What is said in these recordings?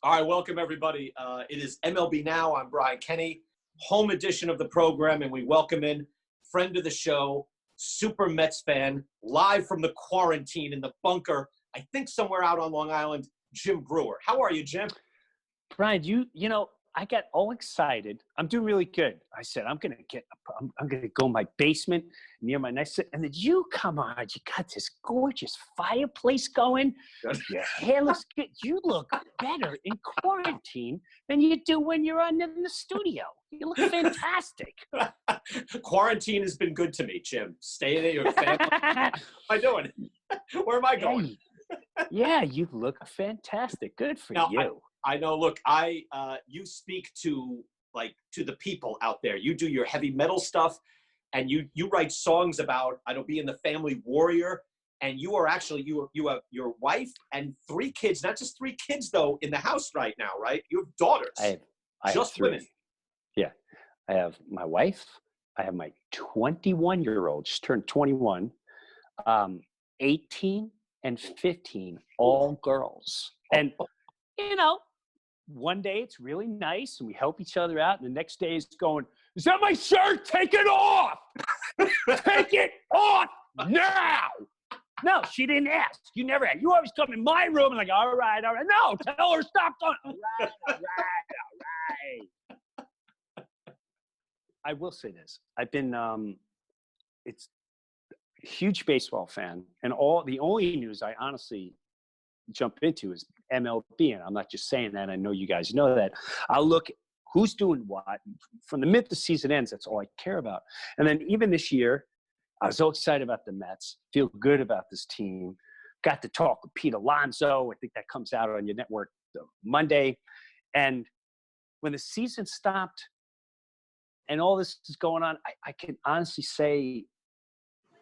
All right, welcome everybody. It is MLB Now. I'm Brian Kenny, home edition of the program, and we welcome in friend of the show, super Mets fan, live from the quarantine in the bunker, I think somewhere out on Long Island, Jim Breuer. How are you, Jim? Brian, you know, I got all excited. I'm doing really good. I said, I'm gonna go in my basement near my next, and then you come on. You got this gorgeous fireplace going. Your hair looks good. You look better in quarantine than you do when you're in the studio. You look fantastic. Quarantine has been good to me, Jim. Staying at your family. What am I doing? Where am I going? Yeah, you look fantastic. Good for you. I know. Look, you speak to the people out there. You do your heavy metal stuff, and you write songs about being the family warrior. And you are actually you have your wife and 3 kids, not just 3 kids though, in the house right now, right? You have daughters. I have 3. Women. Yeah, I have my wife. I have my 21-year-old. She turned 21. 18 and 15, all girls. And you know, one day it's really nice and we help each other out, and the next day it's going, is that my shirt? Take it off! Take it off now! No, she didn't ask. You never asked. You always come in my room and like, all right. No, tell her stop going. All right. I will say this. I've been, it's a huge baseball fan, and the only news I honestly jump into is MLB, and I'm not just saying that. I know you guys know that. I'll look who's doing what from the minute the season ends. That's all I care about. And then even this year, I was so excited about the Mets. Feel good about this team. Got to talk with Pete Alonso. I think that comes out on your network Monday. And when the season stopped and all this is going on, I can honestly say,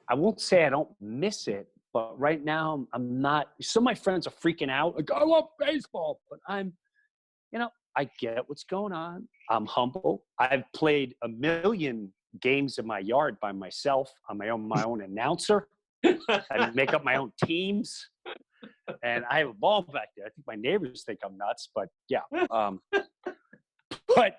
I won't say I don't miss it, but right now I'm not. Some of my friends are freaking out. Like, I love baseball, but I get what's going on. I'm humble. I've played a million games in my yard by myself. I'm my own announcer. I make up my own teams, and I have a ball back there. I think my neighbors think I'm nuts, but yeah. But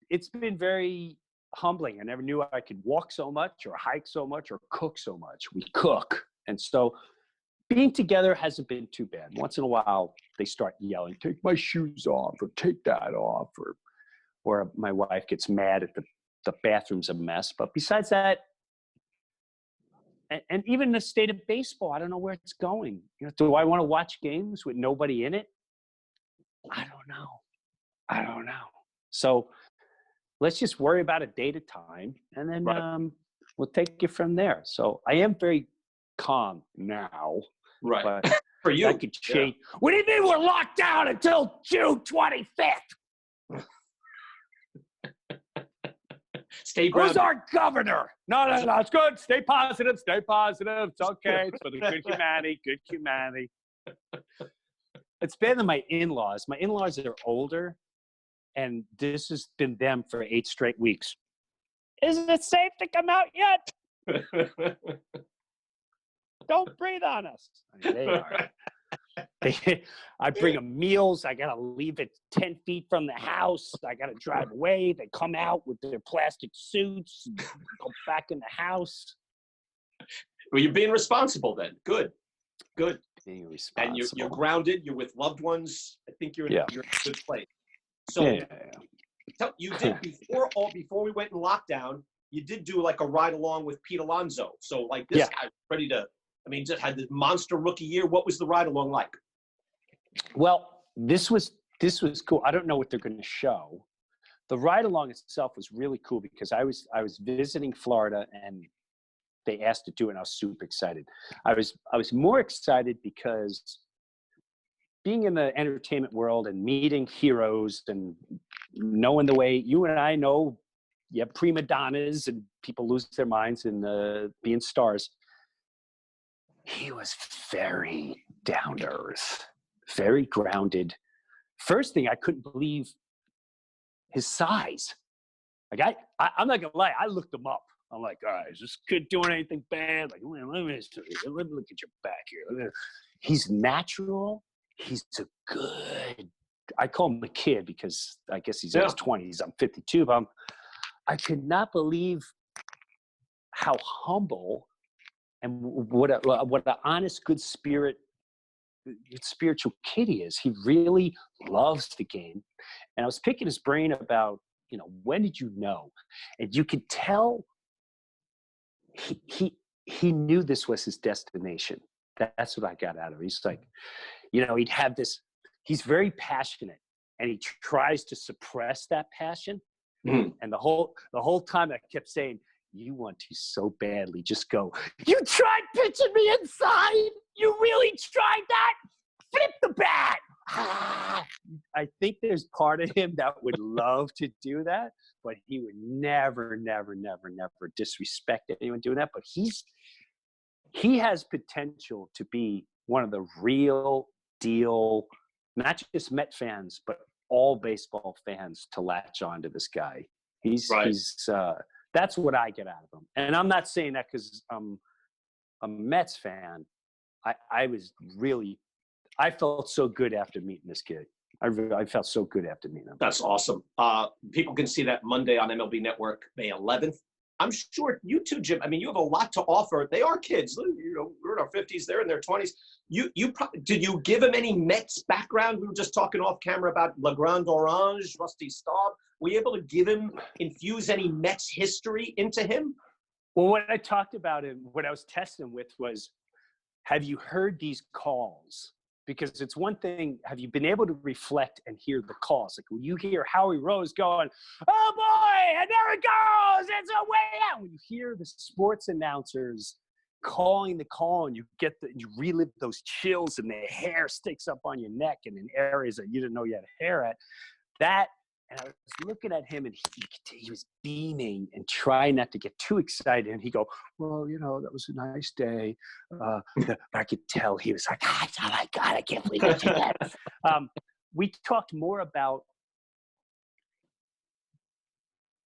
it's been very humbling. I never knew I could walk so much or hike so much or cook so much. We cook. And so being together hasn't been too bad. Once in a while, they start yelling, take my shoes off or take that off, or my wife gets mad at the bathroom's a mess. But besides that, and even the state of baseball, I don't know where it's going. You know, do I want to watch games with nobody in it? I don't know. So let's just worry about a day at a time, and then we'll take it from there. So I am very calm now. Right. But for you, that could change. Yeah. What do you mean we're locked down until June 25th? Stay grounded. Who's our governor? No, it's good. Stay positive. Stay positive. It's okay. It's for the good humanity. It's better than my in-laws. My in-laws are older, and this has been them for 8 straight weeks. Is it safe to come out yet? Don't breathe on us. I mean, they are. I bring them meals. I got to leave it 10 feet from the house. I got to drive away. They come out with their plastic suits and go back in the house. Well, you're being responsible then. Good. Being responsible. And you're grounded. You're with loved ones. I think you're in a good place. So you did before we went in lockdown, you did do like a ride along with Pete Alonso. So like this guy ready to, just had this monster rookie year. What was the ride along like? Well, this was cool. I don't know what they're going to show. The ride along itself was really cool because I was visiting Florida and they asked to do it, and I was super excited. I was more excited because being in the entertainment world and meeting heroes and knowing the way you and I know, prima donnas and people lose their minds in being stars. He was very down to earth, very grounded. First thing, I couldn't believe his size. Like I'm not gonna lie, I looked him up. I'm like, all right, is this kid doing anything bad? Like, let me look at your back here. He's natural. He's a good I call him a kid because I guess he's in his 20s. I'm 52, but I could not believe how humble and what an honest, good spiritual kid he is. He really loves the game. And I was picking his brain about, when did you know? And you could tell he knew this was his destination. That's what I got out of it. He's like, he'd have this, he's very passionate and he tries to suppress that passion. And the whole time I kept saying, you want to so badly, just go, you tried pitching me inside. You really tried that? Flip the bat. I think there's part of him that would love to do that, but he would never disrespect anyone doing that. But he has potential to be one of the real deal, not just Met fans, but all baseball fans to latch on to this guy. He's that's what I get out of him. And I'm not saying that because I'm a Mets fan. I felt so good after meeting this kid. I felt so good after meeting him. That's awesome. People can see that Monday on MLB Network, May 11th. I'm sure you too, Jim. I mean, you have a lot to offer. They are kids. We're in our 50s. They're in their 20s. Did you give him any Mets background? We were just talking off camera about La Grande Orange, Rusty Staub. Were you able to infuse any Mets history into him? Well, what I talked about him, what I was testing with was, have you heard these calls? Because it's one thing, have you been able to reflect and hear the calls? Like when you hear Howie Rose going, oh boy, and there it goes, it's a way out. When you hear the sports announcers calling the call and you relive those chills and the hair sticks up on your neck and in areas that you didn't know you had hair at. And I was looking at him and he was beaming and trying not to get too excited. And he'd go, well, that was a nice day. But I could tell he was like, oh my God, I can't believe I did that. We talked more about,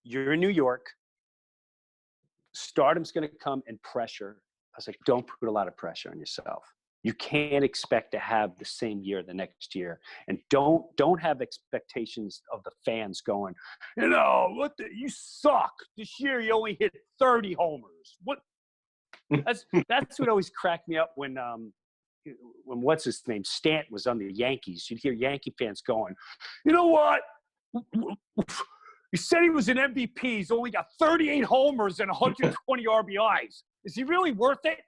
you're in New York, stardom's going to come and pressure. I was like, don't put a lot of pressure on yourself. You can't expect to have the same year the next year, and don't have expectations of the fans going, you suck this year. You only hit 30 homers. What? That's what always cracked me up when what's his name, Stant, was on the Yankees. You'd hear Yankee fans going, you know what? He said he was an MVP. He's only got 38 homers and 120 RBIs. Is he really worth it?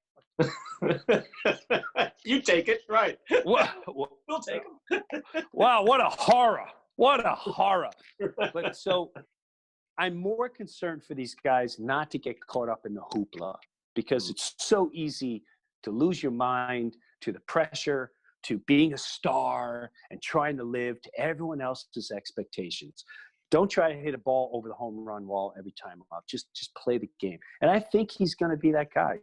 You take it, right? We'll take him. Wow, what a horror! What a horror! But so, I'm more concerned for these guys not to get caught up in the hoopla, because it's so easy to lose your mind to the pressure, to being a star, and trying to live to everyone else's expectations. Don't try to hit a ball over the home run wall every time up. Just play the game. And I think he's going to be that guy.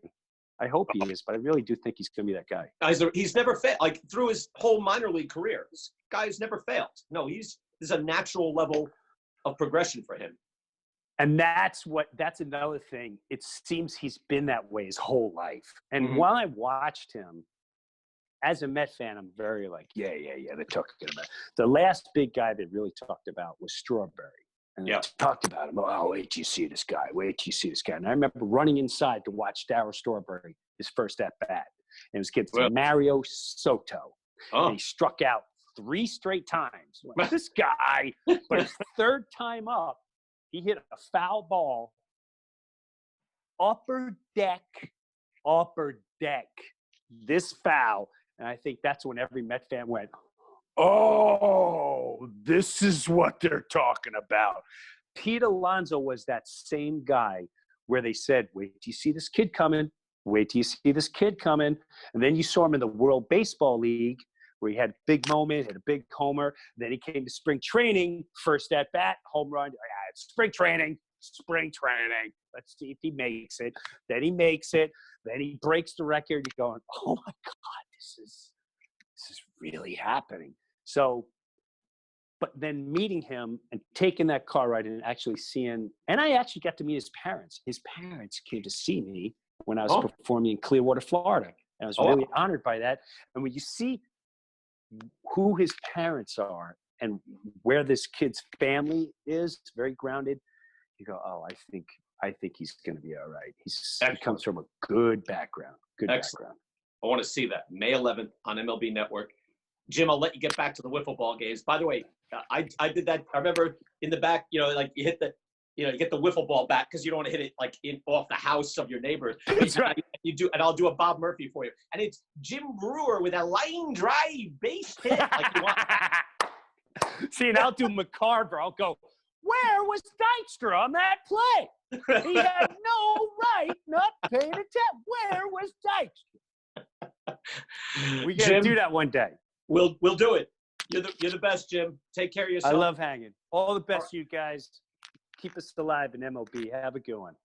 I hope he is, but I really do think he's going to be that guy. He's never failed. Like through his whole minor league career, this guy's never failed. No, there's a natural level of progression for him. And that's another thing. It seems he's been that way his whole life. And while I watched him, as a Met fan, I'm very like, yeah, they're talking about. The last big guy they really talked about was Strawberry. And they talked about him. Oh, wait till you see this guy. Wait till you see this guy. And I remember running inside to watch Darryl Strawberry, his first at-bat. And it was against Mario Soto. And he struck out 3 straight times. Like, this guy, but his third time up, he hit a foul ball. Upper deck. This foul. And I think that's when every Met fan went, oh, this is what they're talking about. Pete Alonso was that same guy where they said, wait till you see this kid coming. Wait till you see this kid coming. And then you saw him in the World Baseball League where he had a big moment, hit a big homer. Then he came to spring training, first at bat, home run. Spring training. Let's see if he makes it. Then he makes it. Then he breaks the record. You're going, oh my God, this is really happening. So, but then meeting him and taking that car ride and actually seeing, and I actually got to meet his parents. His parents came to see me when I was performing in Clearwater, Florida. And I was really honored by that. And when you see who his parents are and where this kid's family is, very grounded, you go, oh, I think he's going to be all right. He comes from a good background. Background. I want to see that May 11th on MLB Network. Jim, I'll let you get back to the wiffle ball games. By the way, I did that. I remember in the back, like you hit the, you get the wiffle ball back because you don't want to hit it like off the house of your neighbor. That's right. You do, and I'll do a Bob Murphy for you. And it's Jim Breuer with a line drive base hit. Like you want. See, and I'll do McCarver. I'll go, where was Dykstra on that play? He had no right not paying attention. Where was Dykstra? We got to do that one day. We'll do it. You're the best, Jim. Take care of yourself. I love hanging. All the best to you guys. Keep us alive in MLB. Have a good one.